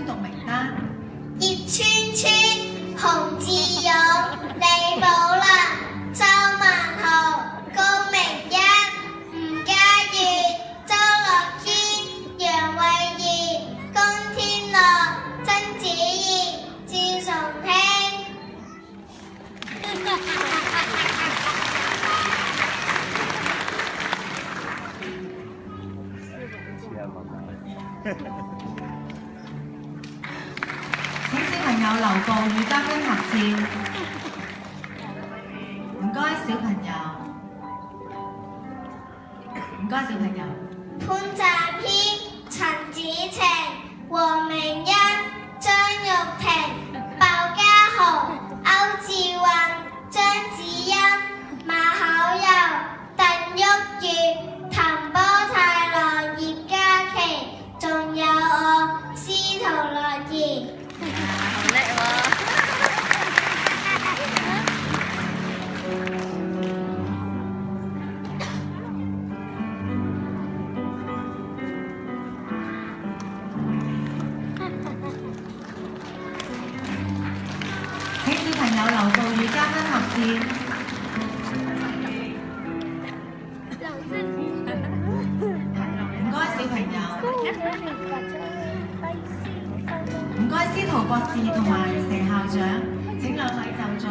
宣讀名單。葉川川、洪志勇、李寶良、周文豪、高明一、吳嘉悅、周樂軒、楊慧儀、龔天樂、曾子怡、趙崇興。請小朋友留步與嘉賓合照。唔該小朋友，唔該小朋友。潘澤軒、陳子晴、黃明欣、張玉婷、鮑家豪、歐志雲、張子欣、馬巧柔、鄧旭如、譚波太郎、葉嘉琪，仲有我司徒樂兒。好叻喎！請小朋友留步與嘉賓合照。唔該小朋友，唔該司徒博士同埋佘校長，請兩位就座。